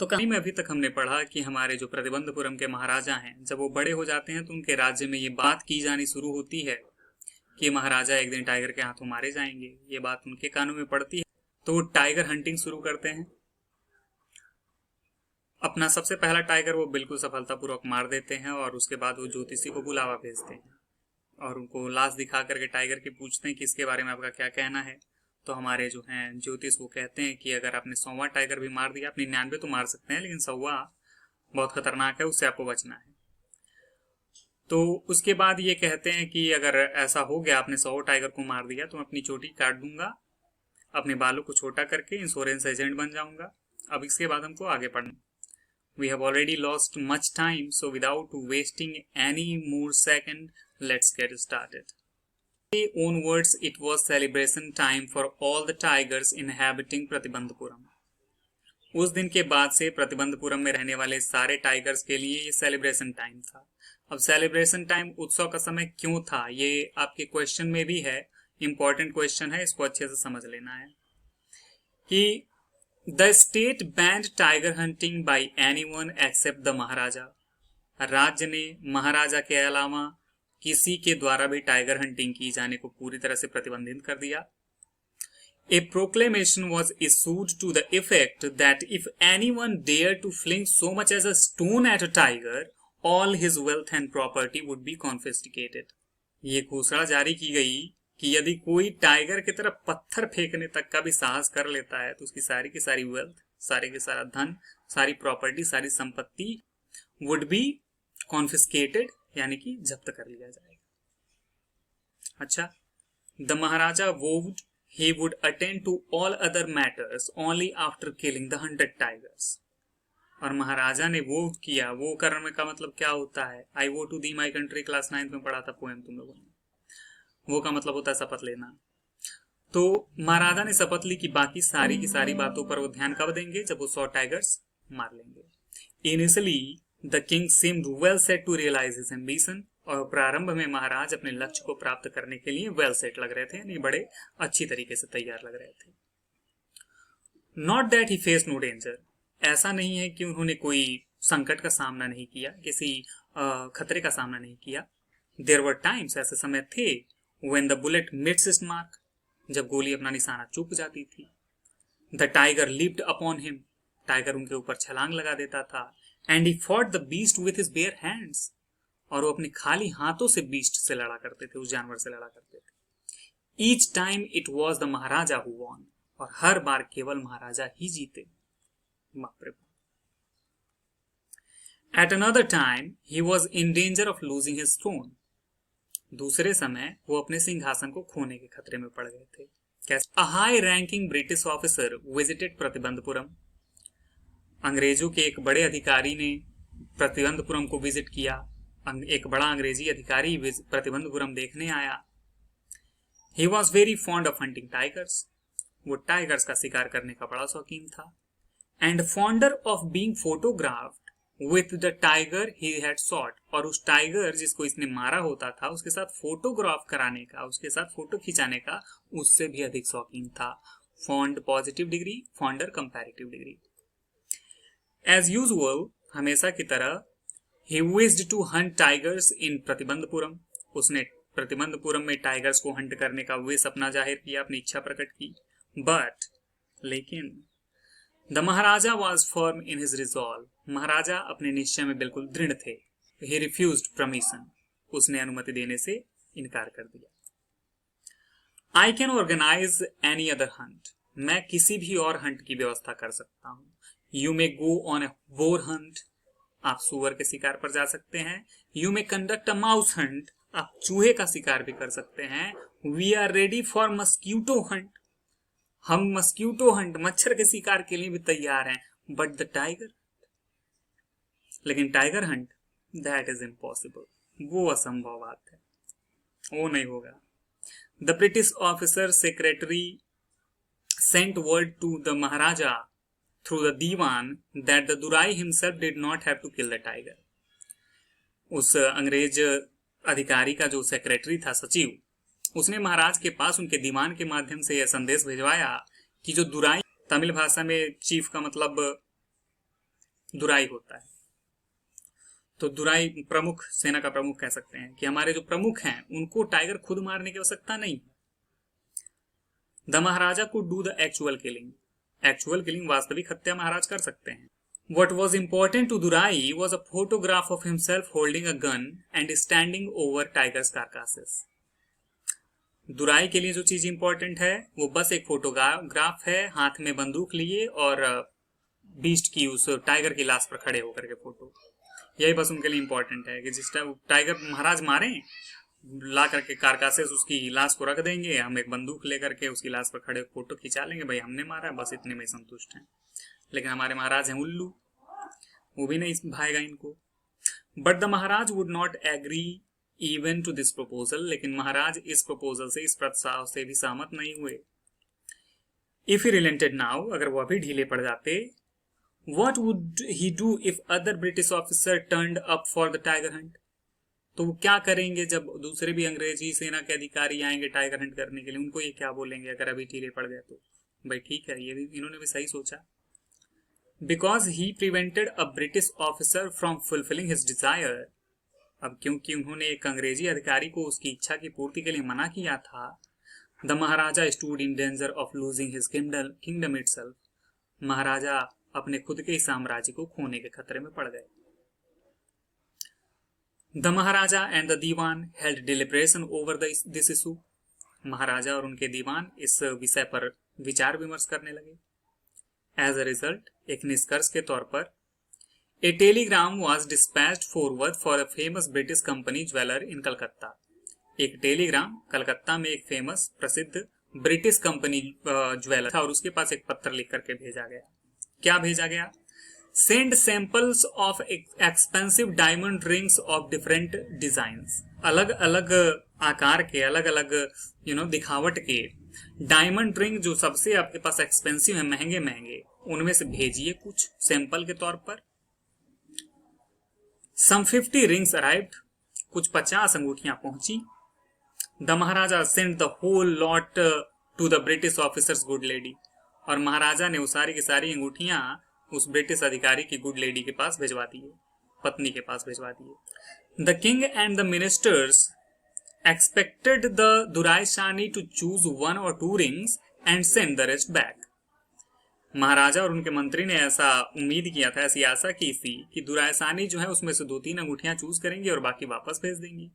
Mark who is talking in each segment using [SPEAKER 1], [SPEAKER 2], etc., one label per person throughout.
[SPEAKER 1] तो कहानी में अभी तक हमने पढ़ा कि हमारे जो प्रतिबंधपुरम के महाराजा हैं, जब वो बड़े हो जाते हैं तो उनके राज्य में ये बात की जानी शुरू होती है कि महाराजा एक दिन टाइगर के हाथों मारे जाएंगे। ये बात उनके कानों में पड़ती है तो वो टाइगर हंटिंग शुरू करते हैं। अपना सबसे पहला टाइगर वो बिल्कुल सफलतापूर्वक मार देते हैं और उसके बाद वो ज्योतिषी को बुलावा भेजते हैं और उनको लाश दिखा करके टाइगर के पूछते हैं कि इसके बारे में आपका क्या कहना है। तो हमारे जो हैं ज्योतिष वो कहते हैं कि अगर आपने 100वां टाइगर भी मार दिया, आप 99 तो मार सकते हैं लेकिन 100वां बहुत खतरनाक है, उससे आपको बचना है। तो उसके बाद ये कहते हैं कि अगर ऐसा हो गया, आपने 100 टाइगर को मार दिया तो मैं अपनी चोटी काट दूंगा, अपने बालों को छोटा करके इंश्योरेंस एजेंट बन जाऊंगा। अब इसके बाद हमको आगे पढ़ना। We have already lost much time, so without wasting any more second, let's get started. Onwards, it was celebration time for all the tigers inhabiting Pratibandapuram. उस दिन के बाद से प्रतिबंधपुरम में रहने वाले सारे टाइगर्स के लिए ये सेलिब्रेशन टाइम था। अब सेलिब्रेशन टाइम, उत्सव का समय क्यों था, ये आपके क्वेश्चन में भी है। इंपॉर्टेंट क्वेश्चन है, इसको अच्छे से समझ लेना है कि the state banned tiger hunting by anyone except the Maharaja. राज्य ने महाराजा के अलावा किसी के द्वारा भी टाइगर हंटिंग की जाने को पूरी तरह से प्रतिबंधित कर दिया। A proclamation was issued to the effect that if anyone dared to fling so much as a stone at a tiger, all his wealth and property would be confiscated. ये घोषणा जारी की गई कि यदि कोई टाइगर की तरफ पत्थर फेंकने तक का भी साहस कर लेता है तो उसकी सारी की सारी वेल्थ, सारे के सारा धन, सारी प्रॉपर्टी, सारी संपत्ति वुड बी कॉन्फिस्केटेड, यानी कि जब्त कर लिया जाएगा। अच्छा, द महाराजा वोड he would attend to all other matters only after killing the 100 tigers. और महाराजा ने वो किया, वो करने का मतलब क्या होता है? I vow to thee my country class 9 में पढ़ा था पोएम तुम लोगों ने। वो का मतलब होता है शपथ लेना। तो महाराजा ने शपथ ली कि बाकी सारी की सारी बातों पर वो ध्यान कब देंगे, जब वो 100 टाइगर्स मार लेंगे। Initially the king seemed well set to realise his ambition. और प्रारंभ में महाराज अपने लक्ष्य को प्राप्त करने के लिए वेल सेट लग रहे थे, यानी बड़े अच्छी तरीके से तैयार लग रहे थे। Not that he face no danger. ऐसा नहीं है कि उन्होंने कोई संकट का सामना नहीं किया, किसी खतरे का सामना नहीं किया। देयर वर टाइम्स, ऐसे समय थे, व्हेन द बुलेट मिट्स इट्स मार्क, जब गोली अपना निशाना चूक जाती थी। The tiger leaped upon him, tiger उनके ऊपर छलांग लगा देता था। And he fought the beast with his bare hands, और वो अपने खाली हाथों से बीस्ट से लड़ा करते थे, उस जानवर से लड़ा करते थे। Each time it was the Maharaja who won, और हर बार केवल महाराजा ही जीते। बाप रे। At another time he was in danger of losing his throne. दूसरे समय वो अपने सिंहासन को खोने के खतरे में पड़ गए थे। कैसे? A high ranking British officer visited Pratibandapuram. अंग्रेजों के एक बड़े अधिकारी ने प्रतिबंधपुरम को विजिट किया। एक बड़ा अंग्रेजी अधिकारी प्रतिबंधपुरम देखने आया। He was very fond of hunting tigers. वो टाइगर्स का शिकार करने का बड़ा शौकीन था। And fonder of being photographed with the tiger he had shot. और उस टाइगर जिसको इसने मारा होता था उसके साथ फोटोग्राफ कराने का, उसके साथ फोटो खिंचाने का उससे भी अधिक शौकीन था। Fond positive degree, fonder comparative degree. As usual, हमेशा की तरह He wished to hunt tigers in Pratibandapuram. उसने प्रतिबंधपुरम में टाइगर्स को हंट करने का विश अपना जाहिर किया, अपनी इच्छा प्रकट की। बट लेकिन the Maharaja was firm in his resolve. महाराजा अपने निश्चय में बिल्कुल दृढ़ थे। He refused permission. उसने अनुमति देने से इनकार कर दिया। I can organize any other hunt. मैं किसी भी और हंट की व्यवस्था कर सकता हूँ। You may go on a boar hunt. आप सुअर के शिकार पर जा सकते हैं। You may conduct a mouse hunt, आप चूहे का शिकार भी कर सकते हैं। We are ready for mosquito hunt, हम मस्क्यूटो हंट, मच्छर के शिकार के लिए भी तैयार हैं। बट द टाइगर, लेकिन tiger hunt, that is impossible, वो असंभव बात है, वो नहीं होगा। The British officer secretary sent word to the Maharaja through the divan that the Durai himself did not have to kill the tiger. उस अंग्रेज अधिकारी का जो सेक्रेटरी था, सचिव, उसने महाराज के पास उनके दीवान के माध्यम से यह संदेश भिजवाया कि जो दुराई, तमिल भाषा में चीफ का मतलब दुराई होता है। तो दुराई प्रमुख, सेना का प्रमुख कह सकते हैं कि हमारे जो प्रमुख हैं उनको टाइगर खुद मारने की आवश्यकता नहीं। The Maharaja could do the actual killing, actual killing वास्तविक हत्या महाराज कर सकते हैं। What was important to Durai was a photograph of himself holding a gun and standing over tiger's carcasses. दुराई के लिए जो चीज इंपॉर्टेंट है वो बस एक फोटोग्राफ है, हाथ में बंदूक लिए और बीस्ट की, उस टाइगर की लाश पर खड़े होकर के फोटो। यही बस उनके लिए इंपॉर्टेंट है कि जिस टाइगर महाराज मारे, ला करके कारकासेस उसकी लाश को रख देंगे, हम एक बंदूक लेकर के उसकी लाश पर खड़े फोटो खिंचा लेंगे, भाई हमने मारा, बस इतने में संतुष्ट हैं। लेकिन हमारे महाराज हैं उल्लू, वो भी नहीं भाएगा इनको। But the Maharaj would not agree even to this proposal, लेकिन महाराज इस प्रपोजल से, इस प्रस्ताव से भी सहमत नहीं हुए। इफ ही रिलेंटेड नाउ, अगर वो अभी ढीले पड़ जाते, what would he do if other British officer turned up for the tiger Hunt? तो वो क्या करेंगे जब दूसरे भी अंग्रेजी सेना के अधिकारी आएंगे टाइगर हंट करने के लिए? उनको ये क्या बोलेंगे अगर अभी ढीले पड़ गए तो? भाई ठीक है, ये भी इन्होंने भी सही सोचा। Because he prevented a British officer from fulfilling his desire, अब क्योंकि उन्होंने एक अंग्रेजी अधिकारी को उसकी इच्छा की पूर्ति के लिए मना किया था, the Maharaja stood in danger of losing his kingdom itself, महाराजा अपने खुद के साम्राज्य को खोने के खतरे में पड़ गए। The Maharaja and the Diwan held deliberation over this issue, महाराजा और उनके दीवान इस विषय पर विचार विमर्श करने लगे। As a result, एक निष्कर्ष के तौर पर, a telegram was dispatched forward for a famous British company jeweler in Calcutta. एक टेलीग्राम कलकत्ता में एक फेमस प्रसिद्ध ब्रिटिश कंपनी ज्वेलर था और उसके पास एक पत्र लिख करके भेजा गया। क्या भेजा गया? Send samples of expensive diamond rings of different designs. अलग अलग आकार के, अलग अलग दिखावट के डायमंड रिंग जो सबसे आपके पास एक्सपेंसिव है, महंगे महंगे, उनमें से भेजिए कुछ सैंपल के तौर पर। Some 50 rings arrived, कुछ 50 अंगूठियां पहुंची। The Maharaja sent the whole lot to the British officer's good lady, और महाराजा ने वो सारी की सारी अंगूठियां उस ब्रिटिश अधिकारी की गुड लेडी के पास भिजवा दिए, पत्नी के पास भिजवा दिए। The king and the ministers expected the Durai Shani to choose 1 or 2 rings and send the rest back. महाराजा और उनके मंत्री ने ऐसा उम्मीद किया था, ऐसी आशा की थी कि दुरायसानी जो है उसमें से 2-3 अंगूठियां चूज करेंगे और बाकी वापस भेज देंगे।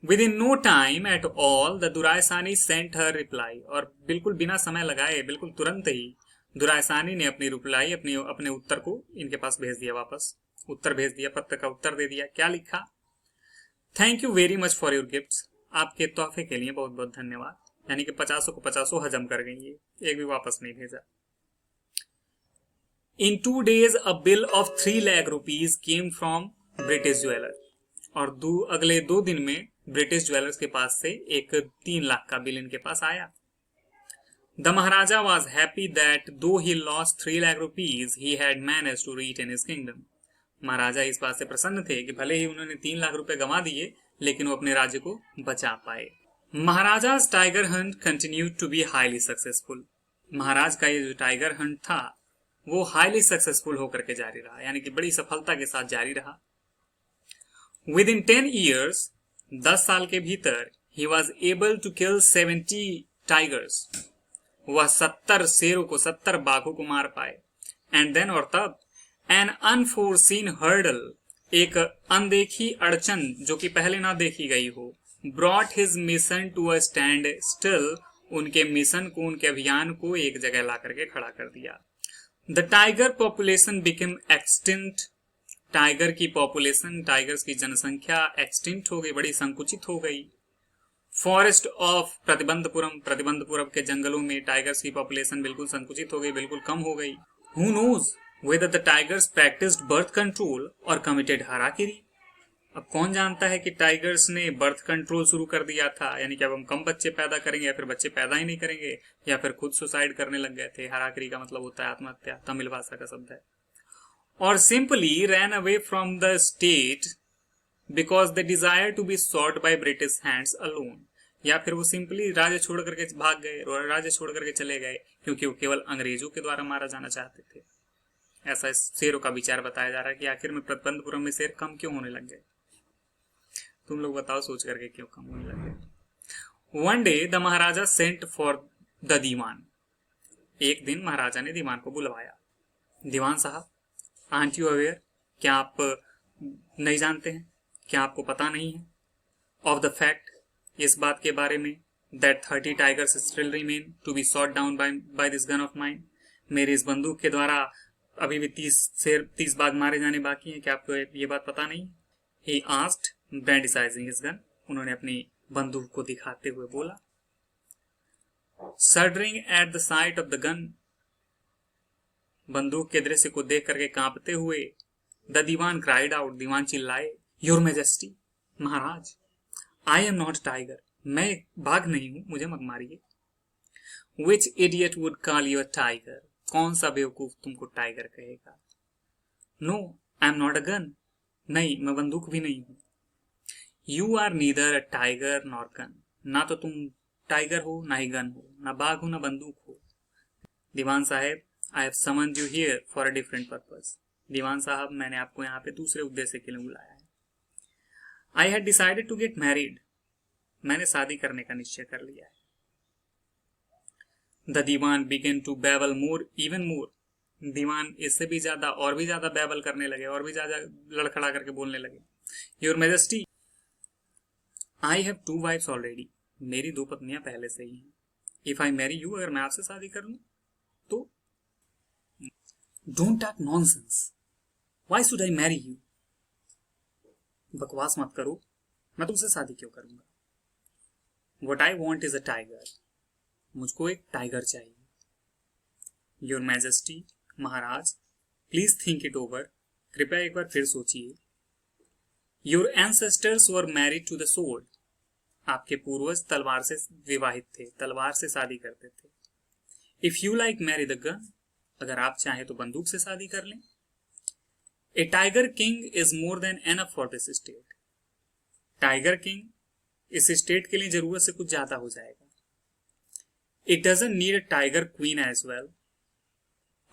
[SPEAKER 1] Within no time at all, the दुरायसानी sent her reply, और बिल्कुल बिना समय लगाए, बिल्कुल तुरंत ही दुरायसानी ने अपनी रिप्लाई, अपने उत्तर को इनके पास भेज दिया, वापस उत्तर भेज दिया, पत्र का उत्तर दे दिया। क्या लिखा? Thank you very much for your gifts, आपके तोहफे के लिए बहुत बहुत धन्यवाद। यानी कि 50 को 50 हजम कर गई, ये एक भी वापस नहीं भेजा। In 2 days a bill of 3 lakh rupees came from British jeweler, और अगले 2 दिन में ब्रिटिश ज्वेलर्स के पास से एक 3 लाख का बिल इनके पास आया। The Maharaja was happy that though he lost 3 lakh rupees, he had managed to retain his kingdom. महाराजा इस बात से प्रसन्न थे कि भले ही उन्होंने 3 लाख रुपए गंवा दिए, लेकिन वो अपने राज्य को बचा पाए। Maharaja's tiger hunt continued to be highly successful. महाराज का ये जो टाइगर हंट था वो हाईली सक्सेसफुल होकर के जारी रहा, यानी कि बड़ी सफलता के साथ जारी रहा। Within 10 years, 10 साल के भीतर, he was able to kill 70 tigers. वह 70 शेरों को, 70 बाघों को मार पाए। एंड देन, और तब, एन अनफोर्सीन हर्डल, एक अनदेखी अड़चन जो कि पहले ना देखी गई हो, brought his mission to a standstill, उनके मिशन को, उनके अभियान को एक जगह ला करके खड़ा कर दिया। The tiger population became extinct, tiger की पॉपुलेशन, टाइगर्स की जनसंख्या एक्सटिंक्ट हो गई, बड़ी संकुचित हो गई। फॉरेस्ट ऑफ प्रतिबंधपुरम, प्रतिबंधपुरम के जंगलों में टाइगर्स की पॉपुलेशन बिल्कुल संकुचित हो गई, बिल्कुल कम हो गई। Who knows whether the tigers practised birth control और कमिटेड हाराकिरी, अब कौन जानता है कि टाइगर्स ने बर्थ कंट्रोल शुरू कर दिया था, यानी कि अब हम कम बच्चे पैदा करेंगे या फिर बच्चे पैदा ही नहीं करेंगे, या फिर खुद सुसाइड करने लग गए थे। हाराकिरी का मतलब होता है आत्महत्या, तमिल भाषा का शब्द है। और simply ran away from the state because they desire to be sought by British hands alone, या फिर वो सिंपली राज्य छोड़ करके भाग गए और राज्य छोड़ करके चले गए क्योंकि वो केवल अंग्रेजों के द्वारा मारा जाना चाहते थे। ऐसा शेरों का विचार बताया जा रहा है कि आखिर में प्रतिबंधपुरम में शेर कम क्यों होने लग गए। तुम लोग बताओ सोच करके क्यों कम होने लग गए। One day the Maharaja sent for the Dewan. एक दिन महाराजा ने दीवान को बुलवाया। दीवान साहब, आंट यू अवेयर, क्या आप नहीं जानते हैं, क्या आपको पता नहीं है, ऑफ द फैक्ट, इस बात के बारे में, that 30 tigers still remain to be shot down by this gun of mine. मेरी इस बंदूक के द्वारा अभी भी 30 बाघ मारे जाने बाकी हैं, क्या आपको ये बात पता नहीं। He asked, brandishing his gun, उन्होंने अपनी बंदूक को दिखाते हुए बोला। Shuddering at the sight of the gun, बंदूक के दृश्य को देख करके कांपते हुए, द दीवान क्राइड आउट, दीवान चिल्लाए, योर मैजेस्टी, महाराज, आई एम नॉट टाइगर, मैं बाघ नहीं हूं, मुझे मत मारिए। Which idiot would call you a tiger, कौन सा बेवकूफ तुमको टाइगर कहेगा। No I am not a gun, नहीं मैं बंदूक भी नहीं हूं। You are neither a tiger nor gun, ना तो तुम टाइगर हो ना ही गन हो, ना बाघ हो ना बंदूक हो। दीवान साहब, I have summoned you here for a different purpose, दीवान साहब मैंने आपको यहाँ पे दूसरे उद्देश्य के लिए बुलाया है। I had decided to get married, मैंने शादी करने का निश्चय कर लिया है। The Dewan began to babble more even more, दीवान इससे भी ज्यादा और भी ज्यादा बैबल करने लगे, और भी ज्यादा लड़खड़ा करके बोलने लगे। Your majesty, I have 2 wives already, मेरी 2 पत्नियां पहले से ही हैं। इफ आई मैरी यू, अगर मैं आपसे शादी कर लूं तो। Don't talk nonsense, why should I marry you, बकवास मत करो, मैं तुमसे शादी क्यों करूंगा। What I want is a tiger, मुझको एक टाइगर चाहिए। Your Majesty, Maharaj, please think it over, कृपया एक बार फिर सोचिए। Your ancestors were married to the sword, आपके पूर्वज तलवार से विवाहित थे, तलवार से शादी करते थे। If you like marry the gun, अगर आप चाहें तो बंदूक से शादी कर लें। A tiger king is more than enough for this state, tiger king इस स्टेट के लिए जरूरत से कुछ ज्यादा हो जाएगा। It doesn't need a tiger queen as well,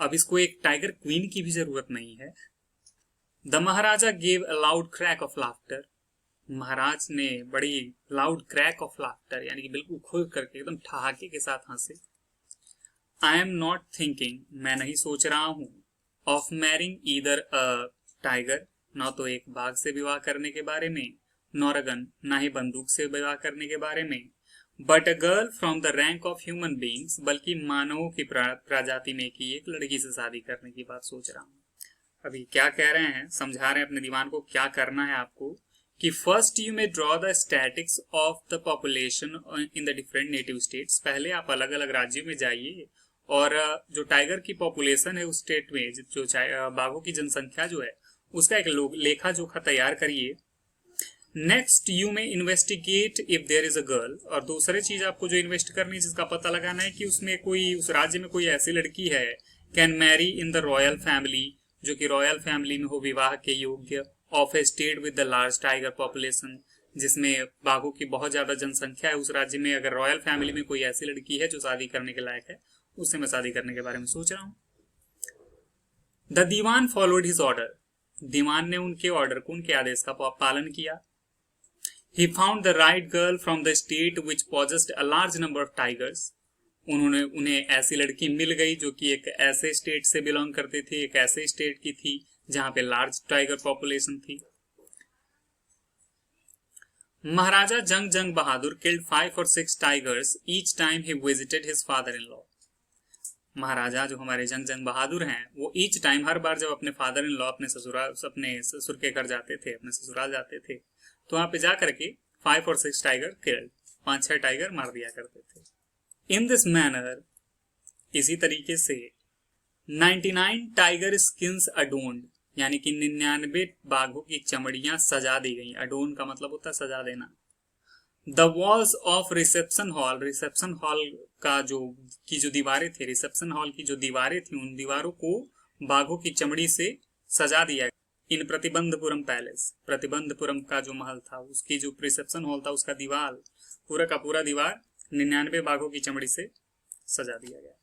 [SPEAKER 1] अब इसको एक टाइगर क्वीन की भी जरूरत नहीं है। The Maharaja gave a loud crack of laughter, महाराज ने बड़ी लाउड क्रैक ऑफ लाफ्टर, यानी कि बिल्कुल खुल करके एकदम ठहाके के साथ हंसे। आई एम नॉट थिंकिंग, मैं नहीं सोच रहा हूं, of marrying either a tiger, ना तो एक बाघ से विवाह करने के बारे में, नॉर अ गन, ना ही बंदूक से विवाह करने के बारे में, but a girl from the rank of human beings, बल्कि मानवों की प्रजाति में की एक लड़की से शादी करने की बात सोच रहा हूँ। अभी क्या कह रहे हैं, समझा रहे हैं अपने दीवान को क्या करना है आपको, कि first you may draw the statics of the population in the different native states, पहले आप अलग अलग राज्यों में जाइए और जो टाइगर की पॉपुलेशन है उस स्टेट में, जो बाघों की जनसंख्या जो है उसका एक लेखा जोखा तैयार करिए। Next you may investigate if there is a girl, और दूसरी चीज आपको जो इन्वेस्ट करनी है, जिसका पता लगाना है कि उसमें कोई, उस राज्य में कोई ऐसी लड़की है can marry in the royal family, जो कि रॉयल फैमिली में हो, विवाह के योग्य, of A state with the large tiger population, जिसमें बाघों की बहुत ज्यादा जनसंख्या है, उस राज्य में अगर रॉयल फैमिली में कोई ऐसी लड़की है जो शादी करने के लायक है, उससे मैं शादी करने के बारे में सोच रहा हूँ। The Dewan followed his order, दीवान ने उनके ऑर्डर को, उनके आदेश का पालन किया। He found the right girl from the state which possessed a large number of tigers, उन्हें ऐसी लड़की मिल गई जो कि एक ऐसे स्टेट से बिलोंग करती थी, एक ऐसे स्टेट की थी जहां पे लार्ज टाइगर पॉपुलेशन थी। महाराजा जंग बहादुर killed 5 or 6 tigers each time he visited his father-in-law, महाराजा जो हमारे जंग बहादुर हैं, वो ईच टाइम, हर बार जब अपने फादर इन लॉ, अपने ससुर के घर जाते थे, अपने ससुराल जाते थे, तो वहां पे जाकर के 5 और 6 टाइगर किल्ड, 5-6 टाइगर मार दिया करते थे। इन दिस मैनर, इसी तरीके से 99 टाइगर स्किन्स अडोन्ड, यानी कि 99 बाघों की चमड़ियां सजा दी गई। अडोन का मतलब होता है सजा देना। The walls of reception hall, reception hall का जो दीवारें थी, रिसेप्शन हॉल की जो दीवारें थी, उन दीवारों को बाघों की चमड़ी से सजा दिया। इन प्रतिबंधपुरम पैलेस, प्रतिबंधपुरम का जो महल था, उसकी जो रिसेप्शन हॉल था, उसका दीवार, पूरा का पूरा दीवार 99 बाघों की चमड़ी से सजा दिया गया।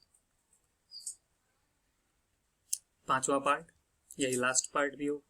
[SPEAKER 1] 5वां पार्ट, यही लास्ट पार्ट भी हो।